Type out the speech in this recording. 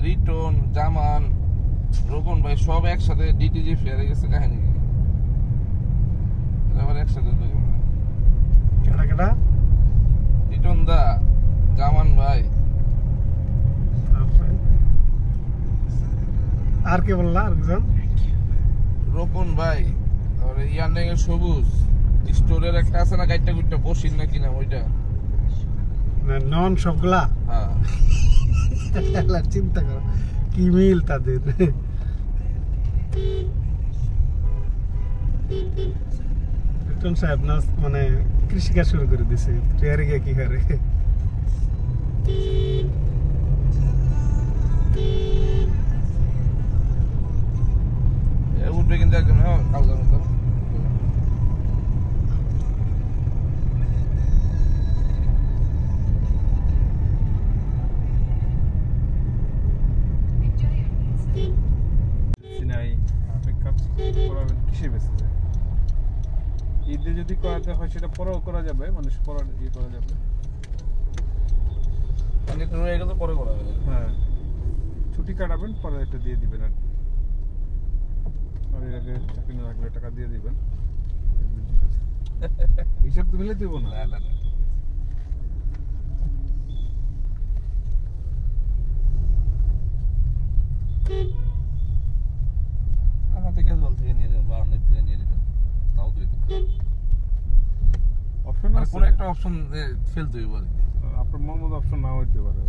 Written, জামান, রোকন ভাই সব একসাথে ডিটিজি ফেয়ারে গেছে কাহিনী আবার একসাথে কেডা কেডা রিটন দা, জামান ভাই, আর কে বললা আরেকজন রোকন ভাই, তারপরে ইয়ান্ডাং এর সবুজ স্টোরের একটা আছে না গাইডটা গুইটা বসিন না কিনা ওইটা নন সবগুলা হ্যাঁ চিন্তা করো কি মিল তাদের রিটন সাহেব না মানে কৃষিকাজ শুরু করে দিছে ট্রেয়ারে গিয়ে কি করে উঠবে কিন্তু একদম কালকার মতো ঈদে যদি করাতে হয় সেটা পরেও করা যাবে, মানে পরে ইয়ে করা যাবে, মানে একটু রয়ে গেলে পরে করা যাবে। হ্যাঁ ছুটি কাটাবেন পরে এটা দিয়ে দিবেন আর এর আগে চাকরি না রাখলে টাকা দিয়ে দিবেন হিসাব তো মিলে দেবো না। আমাদের ক্যাজুয়াল থেকে নিয়ে যাবে বা অনেক থেকে নিয়ে যাবে তাও তো অপশন মানে আছে, কোনো একটা অপশন ফেলতে হইব আর কি আপনার মন মতো অপশন না হইতে পারে।